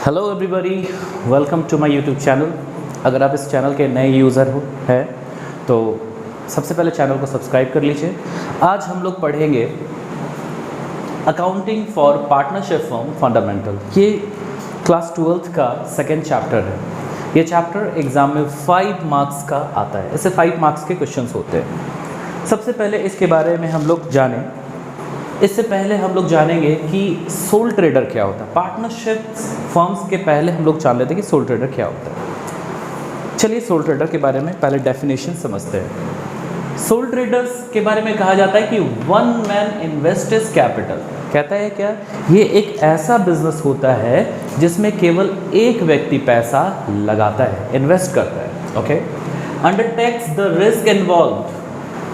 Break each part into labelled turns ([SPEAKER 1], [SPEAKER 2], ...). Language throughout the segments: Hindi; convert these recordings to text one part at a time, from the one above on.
[SPEAKER 1] Hello everybody, welcome to my YouTube channel. अगर आप इस चैनल के नए यूज़र हैं तो सबसे पहले चैनल को सब्सक्राइब कर लीजिए। आज हम लोग पढ़ेंगे accounting for partnership firm fundamental. ये क्लास 12th का सेकेंड चैप्टर है। ये चैप्टर एग्ज़ाम में 5 मार्क्स का आता है। इससे 5 मार्क्स के क्वेश्चंस होते हैं। सबसे पहले इसके बारे में हम लोग जानें। इससे पहले हम लोग जानेंगे कि सोल ट्रेडर क्या होता है। पार्टनरशिप फर्म्स के पहले हम लोग जान लेते हैं कि सोल ट्रेडर क्या होता है। चलिए सोल ट्रेडर के बारे में पहले डेफिनेशन समझते हैं। सोल ट्रेडर्स के बारे में कहा जाता है कि वन मैन इन्वेस्टर्स कैपिटल। कहता है क्या, ये एक ऐसा बिजनेस होता है जिसमें केवल एक व्यक्ति पैसा लगाता है, इन्वेस्ट करता है। Okay, undertakes the risk involve.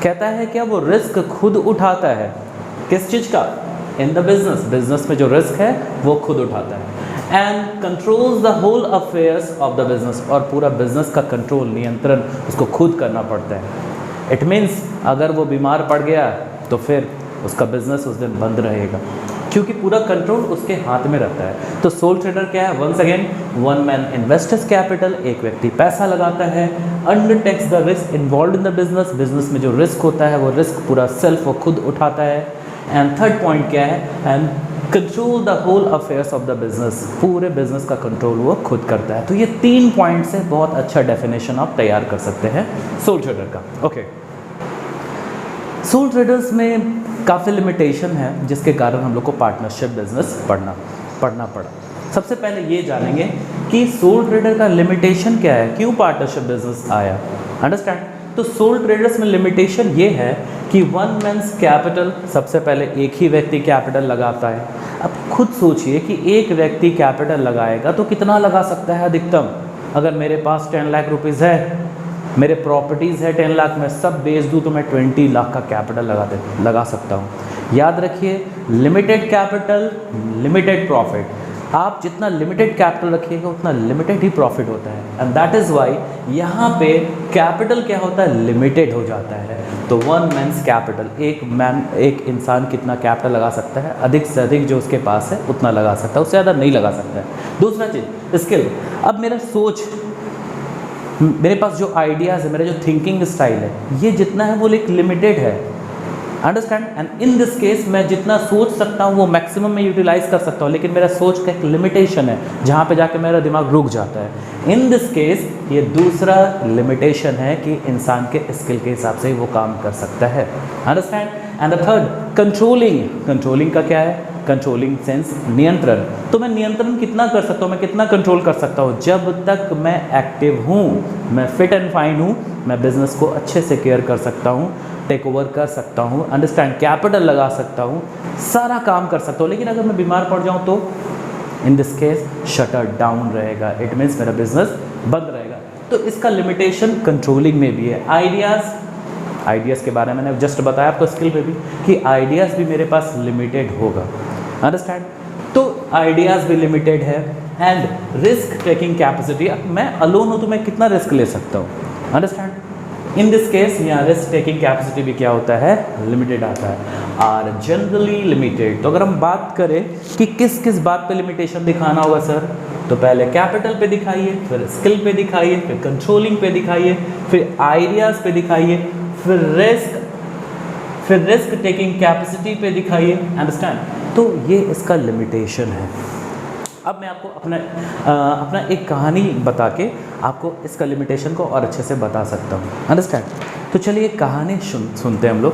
[SPEAKER 1] कहता है क्या, वो रिस्क खुद उठाता है। किस चीज़ का? इन द बिजनेस। बिजनेस में जो रिस्क है वो खुद उठाता है। And controls the whole affairs of the business. और पूरा बिजनेस का कंट्रोल, नियंत्रण उसको खुद करना पड़ता है। इट मीन्स अगर वो बीमार पड़ गया तो फिर उसका बिजनेस उस दिन बंद रहेगा, क्योंकि पूरा कंट्रोल उसके हाथ में रहता है। तो सोल ट्रेडर क्या है? Once again, one man investors capital. एक व्यक्ति पैसा लगाता है। Undertakes the risk involve in the business. Business में जो रिस्क होता है वो रिस्क पूरा सेल्फ वो खुद उठाता है। एंड थर्ड पॉइंट क्या है? And control the whole affairs of the business. पूरे बिजनेस का कंट्रोल वो खुद करता है। तो ये 3 पॉइंट से बहुत अच्छा डेफिनेशन आप तैयार कर सकते हैं सोल ट्रेडर का। ओके, सोल ट्रेडर्स में काफ़ी लिमिटेशन है जिसके कारण हम लोग को पार्टनरशिप बिजनेस पढ़ना पड़ा। सबसे पहले ये जानेंगे कि सोल ट्रेडर का लिमिटेशन क्या है, क्यों पार्टनरशिप बिजनेस आया। अंडरस्टैंड? तो सोल ट्रेडर्स में लिमिटेशन ये है कि वन मैन्स कैपिटल, सबसे पहले एक ही व्यक्ति कैपिटल लगाता है। अब खुद सोचिए कि एक व्यक्ति कैपिटल लगाएगा तो कितना लगा सकता है अधिकतम। अगर मेरे पास 10 लाख रुपीज़ है, मेरे प्रॉपर्टीज़ है 10 लाख, मैं सब बेच दूँ तो मैं 20 लाख का कैपिटल लगा सकता हूँ। याद रखिए, लिमिटेड कैपिटल लिमिटेड प्रॉफिट। आप जितना लिमिटेड कैपिटल रखिएगा उतना लिमिटेड ही प्रॉफिट होता है। एंड दैट इज़ वाई यहाँ पे कैपिटल क्या होता है? लिमिटेड हो जाता है। तो वन मैन्स कैपिटल, एक इंसान कितना कैपिटल लगा सकता है? अधिक से अधिक जो उसके पास है उतना लगा सकता है, उससे ज़्यादा नहीं लगा सकता है। दूसरा चीज़ स्किल। अब मेरा सोच, मेरे पास जो आइडियाज़ है, मेरा जो थिंकिंग स्टाइल है, ये जितना है वो एक लिमिटेड है। Understand? And in this case मैं जितना सोच सकता हूँ वो मैक्सिमम में यूटिलाइज कर सकता हूँ, लेकिन मेरा सोच का एक लिमिटेशन है जहाँ पे जाके मेरा दिमाग रुक जाता है। इन दिस केस ये दूसरा लिमिटेशन है कि इंसान के स्किल के हिसाब से ही वो काम कर सकता है। Understand? And the third, controlling. Controlling का क्या है? कंट्रोलिंग सेंस नियंत्रण। तो मैं नियंत्रण कितना कर सकता हूँ, मैं कितना कंट्रोल कर सकता हूँ? जब तक मैं एक्टिव हूँ, मैं फिट एंड फाइन हूँ, मैं बिजनेस को अच्छे से केयर कर सकता हूँ, टेक ओवर कर सकता हूँ, अंडरस्टैंड, कैपिटल लगा सकता हूँ, सारा काम कर सकता हूँ। लेकिन अगर मैं बीमार पड़ जाऊँ तो इन दिस केस शटर डाउन रहेगा। इट मीन्स मेरा बिजनेस बंद रहेगा। तो इसका लिमिटेशन कंट्रोलिंग में भी है। आइडियाज़ के बारे में मैंने जस्ट बताया आपको, स्किल में भी, कि आइडियाज़ भी मेरे पास लिमिटेड होगा। अंडरस्टैंड? तो आइडियाज़ भी लिमिटेड है। एंड रिस्क टेकिंग कैपेसिटी, मैं अलोन हूँ तो मैं कितना रिस्क ले सकता हूँ। अंडरस्टैंड? इन दिस केस यहाँ रिस्क टेकिंग कैपेसिटी भी क्या होता है? लिमिटेड आता है। Are generally limited. तो अगर हम बात करें कि किस किस बात पे लिमिटेशन दिखाना होगा सर, तो पहले कैपिटल पे दिखाइए, फिर स्किल पे दिखाइए, फिर कंट्रोलिंग पे दिखाइए, फिर आइडियाज़ पे दिखाइए, फिर रिस्क टेकिंग कैपेसिटी पे दिखाइए। अंडरस्टैंड? तो ये इसका लिमिटेशन है। अब मैं आपको अपना एक कहानी बता के आपको इसका लिमिटेशन को और अच्छे से बता सकता हूँ। अंडरस्टैंड? तो चलिए कहानी सुनते हैं हम लोग।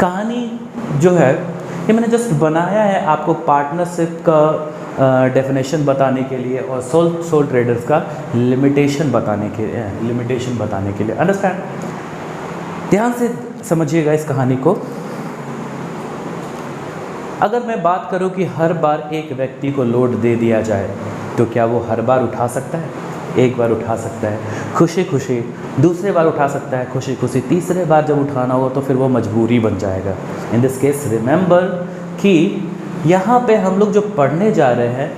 [SPEAKER 1] कहानी जो है ये मैंने जस्ट बनाया है आपको पार्टनरशिप का डेफिनेशन बताने के लिए और सोल ट्रेडर्स का लिमिटेशन बताने के लिए। अंडरस्टैंड? ध्यान से समझिएगा इस कहानी को। अगर मैं बात करूं कि हर बार एक व्यक्ति को लोड दे दिया जाए तो क्या वो हर बार उठा सकता है? एक बार उठा सकता है खुशी खुशी, दूसरे बार उठा सकता है खुशी खुशी, तीसरे बार जब उठाना हो तो फिर वो मजबूरी बन जाएगा। इन दिस केस रिमेंबर कि यहाँ पे हम लोग जो पढ़ने जा रहे हैं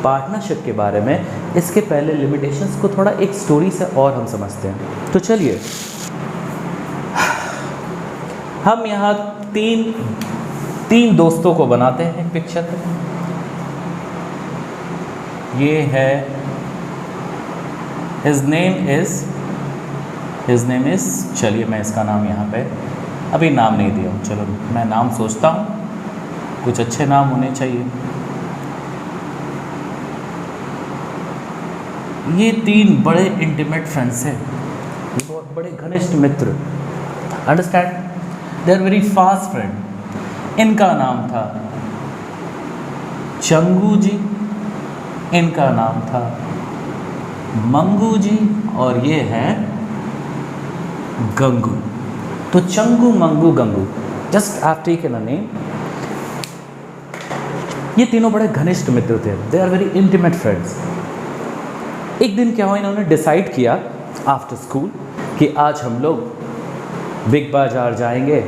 [SPEAKER 1] पार्टनरशिप के बारे में, इसके पहले लिमिटेशंस को थोड़ा एक स्टोरी से और हम समझते हैं। तो चलिए हम यहाँ तीन दोस्तों को बनाते हैं एक पिक्चर में। ये है, हिज नेम इज़, चलिए मैं इसका नाम यहाँ पे अभी नाम नहीं दिया हूँ, चलो मैं नाम सोचता हूँ, कुछ अच्छे नाम होने चाहिए। ये 3 बड़े इंटीमेट फ्रेंड्स हैं, ये बहुत बड़े घनिष्ठ मित्र, understand, they are very fast friend. इनका नाम था चंगू जी, इनका नाम था मंगू जी, और ये है गंगू। तो Changu, Mangu, Gangu, just I taken a name. ये तीनों बड़े घनिष्ठ मित्र थे, they are very intimate friends. एक दिन क्या हुआ, इन्होंने डिसाइड किया आफ्टर स्कूल कि आज हम लोग बिग बाजार जाएंगे,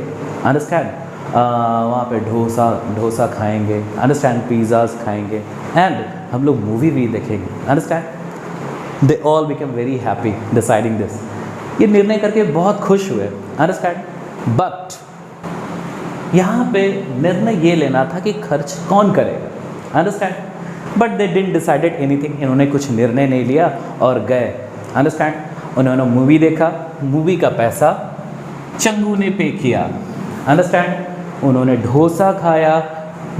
[SPEAKER 1] अंडरस्टैंड, वहाँ पे डोसा खाएंगे, अंडरस्टैंड, पिज़्ज़ाज खाएंगे, एंड हम लोग मूवी भी देखेंगे, understand. They all become very happy deciding this. ये निर्णय करके बहुत खुश हुए, अंडरस्टैंड। बट यहाँ पे निर्णय ये लेना था कि खर्च कौन करेगा, understand. But they didn't decided anything, इन्होंने कुछ निर्णय नहीं लिया और गए, अंडरस्टैंड। उन्होंने मूवी देखा, मूवी का पैसा चंगू ने पे किया, अंडरस्टैंड। उन्होंने डोसा खाया,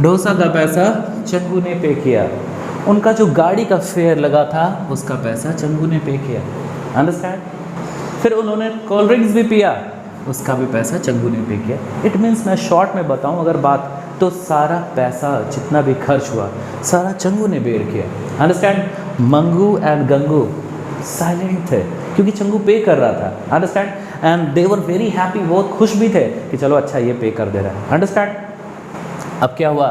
[SPEAKER 1] डोसा का पैसा चंगू ने पे किया। उनका जो गाड़ी का फेयर लगा था उसका पैसा चंगू ने पे किया, अंडरस्टैंड। फिर उन्होंने कोल्ड ड्रिंक्स भी पिया, उसका भी पैसा चंगू ने पे किया। इट मीन्स, मैं शॉर्ट में बताऊं अगर बात, तो सारा पैसा जितना भी खर्च हुआ सारा चंगू ने बेयर किया, understand. Mangu and Gangu silent थे क्योंकि चंगू पे कर रहा था, understand, and they were very happy, बहुत खुश भी थे कि चलो अच्छा ये पे कर दे रहा है, अंडरस्टैंड। अब क्या हुआ,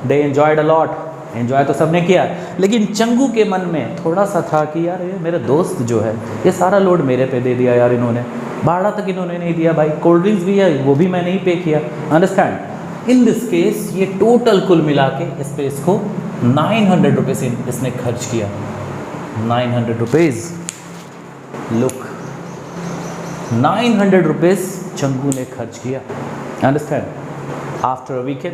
[SPEAKER 1] दे एंजॉयड अ लॉट, एंजॉय तो सबने किया, लेकिन चंगू के मन में थोड़ा सा था कि यार ये मेरे दोस्त जो है ये सारा लोड मेरे पे दे दिया यार, इन्होंने भाड़ा तक इन्होंने नहीं दिया भाई, कोल्ड ड्रिंक्स भी है वो भी मैंने ही पे किया, अंडरस्टैंड। इन दिस केस ये टोटल कुल मिला के इस पे इसको 900 रुपीज़ इसने खर्च किया, 900 रुपीज़। लुक, 900 रुपीज़ चंगू ने खर्च किया, अंडरस्टैंड। आफ्टर अ वीकेंड,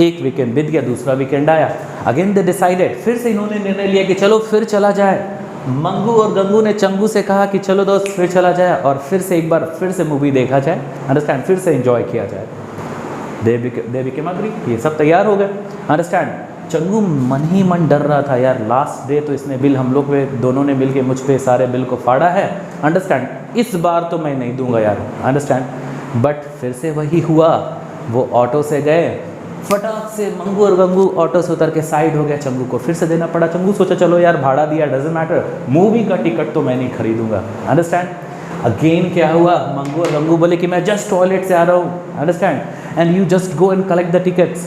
[SPEAKER 1] एक वीकेंड बीत गया, दूसरा वीकेंड आया, अगेन दे डिसाइडेड, फिर से इन्होंने निर्णय लिया कि चलो फिर चला जाए। मंगू और गंगू ने चंगू से कहा कि चलो दोस्त फिर चला जाए और फिर से एक बार फिर से मूवी देखा जाए, अंडरस्टैंड, फिर से एंजॉय किया जाए। दे बिकेम एग्री, ये सब तैयार हो गए, अंडरस्टैंड। चंगू मन ही मन डर रहा था यार, लास्ट डे तो इसने बिल हम लोग पे दोनों ने मिल के मुझ पे सारे बिल को फाड़ा है, अंडरस्टैंड, इस बार तो मैं नहीं दूंगा यार, अंडरस्टैंड। बट फिर से वही हुआ, वो ऑटो से गए, फटाक से मंगू और गंगू ऑटो से उतर के साइड हो गया, चंगू को फिर से देना पड़ा। चंगू सोचा चलो यार भाड़ा दिया, डजंट मैटर, मूवी का टिकट तो मैं नहीं खरीदूंगा, अंडरस्टैंड। अगेन क्या हुआ, मंगू और गंगू बोले कि मैं जस्ट टॉयलेट से आ रहा हूँ, understand, and you just go and collect the tickets.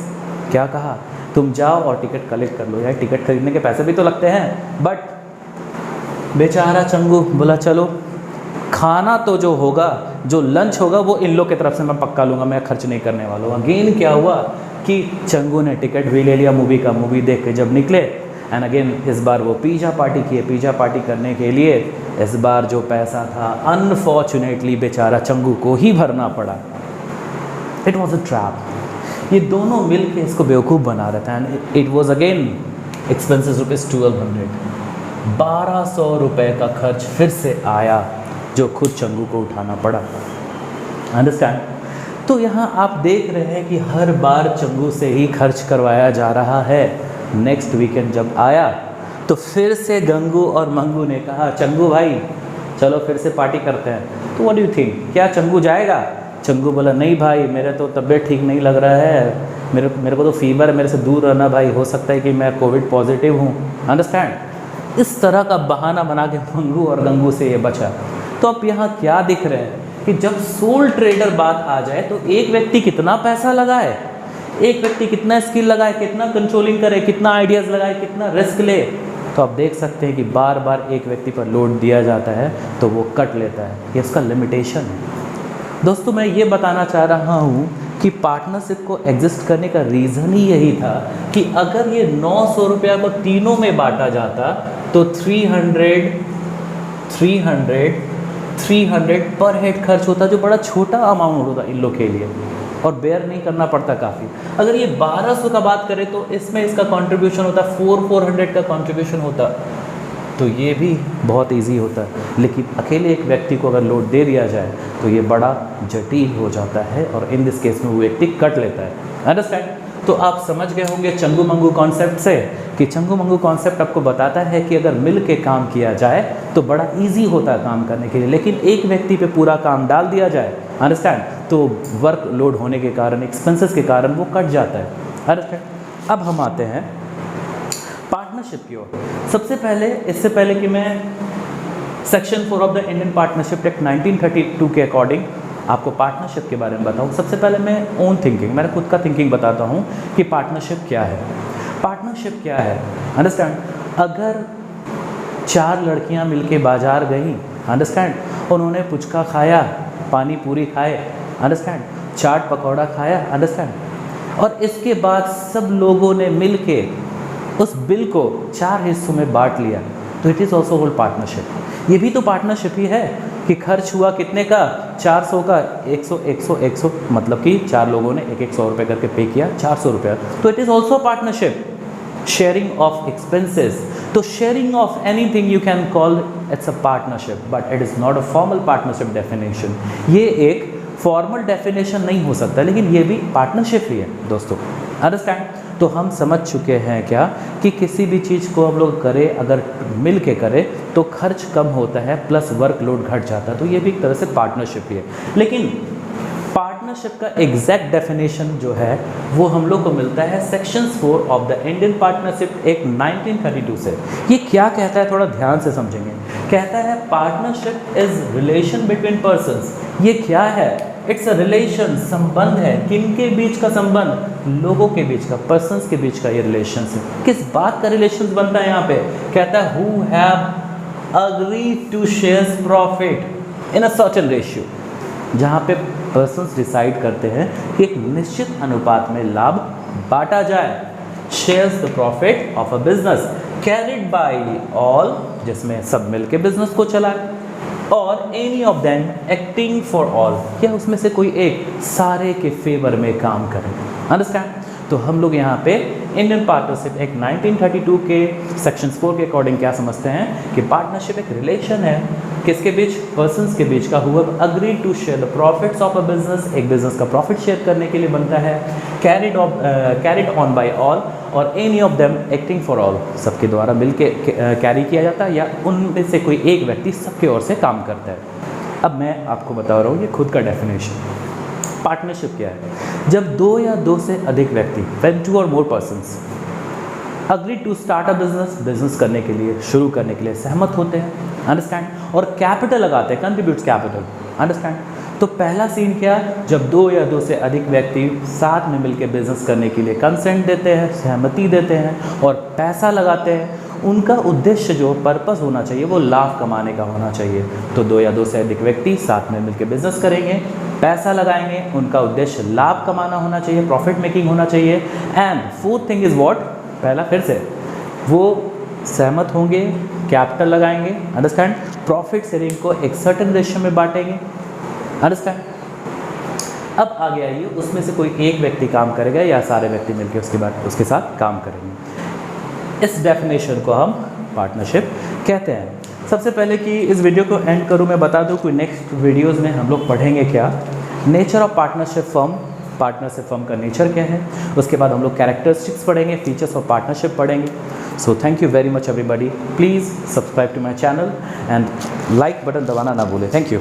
[SPEAKER 1] क्या कहा, तुम जाओ और टिकट कलेक्ट कर लो यार, टिकट खरीदने के पैसे भी तो लगते हैं। बट बेचारा चंगू बोला चलो, खाना तो जो होगा, जो लंच होगा वो इन लोग की तरफ से मैं पक्का लूँगा, मैं खर्च नहीं करने वाला हूँ। अगेन क्या हुआ कि चंगू ने टिकट भी ले लिया मूवी का, मूवी देख के जब निकले, एंड अगेन इस बार वो पिज़्ज़ा पार्टी किए। पिज़्ज़ा पार्टी करने के लिए इस बार जो पैसा था अनफॉर्चुनेटली बेचारा चंगू को ही भरना पड़ा। इट वॉज अ ट्रैप, ये दोनों मिल के इसको बेवकूफ़ बना रहे थे, and it was again expenses rupees 1200, 1200 रुपये का खर्च फिर से आया जो खुद चंगू को उठाना पड़ा, अंडरस्टैंड। तो यहाँ आप देख रहे हैं कि हर बार चंगू से ही खर्च करवाया जा रहा है। नेक्स्ट वीकेंड जब आया तो फिर से गंगू और मंगू ने कहा चंगू भाई चलो फिर से पार्टी करते हैं, तो व्हाट डू यू थिंक, क्या चंगू जाएगा? चंगू बोला नहीं भाई, मेरे तो तबीयत ठीक नहीं लग रहा है, मेरे को तो फीवर है, मेरे से दूर रहना भाई, हो सकता है कि मैं कोविड पॉजिटिव हूँ, अंडरस्टैंड। इस तरह का बहाना बना के मंगू और गंगू से ये बचा। तो अब यहाँ क्या दिख रहे हैं कि जब सोल ट्रेडर बात आ जाए तो एक व्यक्ति कितना पैसा लगाए, एक व्यक्ति कितना स्किल लगाए, कितना कंट्रोलिंग करे, कितना आइडियाज़ लगाए, कितना रिस्क ले, तो आप देख सकते हैं कि बार बार एक व्यक्ति पर लोड दिया जाता है तो वो कट लेता है, ये उसका लिमिटेशन है। दोस्तों मैं ये बताना चाह रहा हूँ कि पार्टनरशिप को एग्जिस्ट करने का रीज़न ही यही था कि अगर ये 900 रुपया को तीनों में बांटा जाता तो 300 पर हेड खर्च होता, जो बड़ा छोटा अमाउंट होता इन लोग के लिए, और बेयर नहीं करना पड़ता काफ़ी। अगर ये 1200 का बात करें तो इसमें इसका कंट्रीब्यूशन होता 400 का कंट्रीब्यूशन होता, तो ये भी बहुत इजी होता है। लेकिन अकेले एक व्यक्ति को अगर लोड दे दिया जाए तो ये बड़ा जटिल हो जाता है और इन दिस केस में वो व्यक्ति कट लेता है। अंडरस्टैंड? तो आप समझ गए होंगे चंगू मंगू कॉन्सेप्ट से कि चंगू मंगू कॉन्सेप्ट आपको बताता है कि अगर मिल के काम किया जाए तो बड़ा इजी होता है काम करने के लिए, लेकिन एक व्यक्ति पे पूरा काम डाल दिया जाए, अंडरस्टैंड, तो वर्क लोड होने के कारण, एक्सपेंसेस के कारण वो कट जाता है। अंडरस्टैंड? अब हम आते हैं पार्टनरशिप की ओर। सबसे पहले, इससे पहले कि मैं section 4 of the Indian partnership act 1932 के अकॉर्डिंग आपको पार्टनरशिप के बारे में बताऊं, सबसे पहले मैं ओन थिंकिंग, मेरा खुद का थिंकिंग बताता हूं कि पार्टनरशिप क्या है। पार्टनरशिप क्या है? अंडरस्टैंड? अगर 4 लड़कियां मिलके बाजार गई, अंडरस्टैंड, उन्होंने पुचका खाया, पानी पूरी खाए, अंडरस्टैंड, चाट पकौड़ा खाया, अंडरस्टैंड, और इसके बाद सब लोगों ने मिलके उस बिल को 4 हिस्सों में बांट लिया, तो it is also called partnership. ये भी तो पार्टनरशिप ही है कि खर्च हुआ कितने का, 400 का, 100 100 100, मतलब कि 4 लोगों ने 100 रुपये करके पे किया, 400 रुपये, तो it is also partnership. Sharing of expenses, तो sharing of anything you can call its a partnership, but it is not a formal partnership definition. ये एक फॉर्मल डेफिनेशन नहीं हो सकता, लेकिन ये भी पार्टनरशिप ही है दोस्तों। अंडरस्टैंड? तो हम समझ चुके हैं क्या कि किसी भी चीज़ को हम लोग करें, अगर मिल के करें तो खर्च कम होता है प्लस वर्कलोड घट जाता है, तो ये भी एक तरह से पार्टनरशिप ही है। लेकिन पार्टनरशिप का एग्जैक्ट डेफिनेशन जो है वो हम लोग को मिलता है section 4 of the Indian partnership act 1932 से। ये क्या कहता है, थोड़ा ध्यान से समझेंगे। कहता है partnership is relation between persons. ये क्या है? इट्स अ रिलेशन, संबंध है। किनके बीच का संबंध? लोगों के बीच का, पर्सन्स के बीच का ये रिलेशन है। किस बात का रिलेशन बनता है यहाँ पे? कहता है who have agreed to share profit in a certain ratio, जहाँ पे पर्सन्स डिसाइड करते हैं कि एक निश्चित अनुपात में लाभ बांटा जाए। Shares the profit of a business carried by all, जिसमें सब मिलके बिजनेस को चलाए, और any of them acting for all, या उसमें से कोई एक सारे के फेवर में काम करे। अंडरस्टैंड? तो हम लोग यहाँ पे इंडियन पार्टनरशिप एक्ट 1932 के सेक्शन 4 के अकॉर्डिंग क्या समझते हैं कि पार्टनरशिप एक रिलेशन है, किसके बीच? पर्सन्स के बीच का। हुआ agree to share the profits of a business, एक बिजनेस का प्रॉफिट शेयर करने के लिए बनता है। कैरिड ऑन बाय ऑल, और any of them acting for all, सबके द्वारा मिलके कैरी किया जाता है, या उनमें से कोई एक व्यक्ति सबके ओर से काम करता है। अब मैं आपको बता रहा हूँ ये खुद का डेफिनेशन। पार्टनरशिप क्या है? जब 2 या 2 से अधिक व्यक्ति, when 2 or more persons agree to start a business, business करने के लिए, शुरू करने के लिए सहमत होते हैं, अंडरस्टैंड, और कैपिटल लगाते हैं, कंट्रीब्यूट्स कैपिटल, अंडरस्टैंड। तो पहला सीन क्या? जब 2 या 2 से अधिक व्यक्ति साथ में मिलकर बिजनेस करने के लिए कंसेंट देते हैं, सहमति देते हैं और पैसा लगाते हैं, उनका उद्देश्य जो पर्पस होना चाहिए वो लाभ कमाने का होना चाहिए। तो 2 या 2 से अधिक व्यक्ति साथ में मिलकर बिजनेस करेंगे, पैसा लगाएंगे, उनका उद्देश्य लाभ कमाना होना चाहिए, प्रॉफिट मेकिंग होना चाहिए। And fourth thing is what? पहला फिर से वो सहमत होंगे, कैपिटल लगाएंगे, अंडरस्टैंड, प्रॉफिट शेयरिंग को एक सर्टेन रेशियो में बांटेंगे, अंडरस्टैंड। अब आगे आइए, उसमें से कोई एक व्यक्ति काम करेगा या सारे व्यक्ति मिलकर उसके बाद उसके साथ काम करेंगे। इस डेफिनेशन को हम पार्टनरशिप कहते हैं। सबसे पहले कि इस वीडियो को एंड करूं, मैं बता दूं कि नेक्स्ट वीडियोस में हम लोग पढ़ेंगे क्या, nature of partnership firm, partnership firm का नेचर क्या है। उसके बाद हम लोग कैरेक्टरिस्टिक्स पढ़ेंगे, फीचर्स ऑफ पार्टनरशिप पढ़ेंगे। So thank you very much everybody, please subscribe to my channel and like button दबाना ना भूलें। Thank you.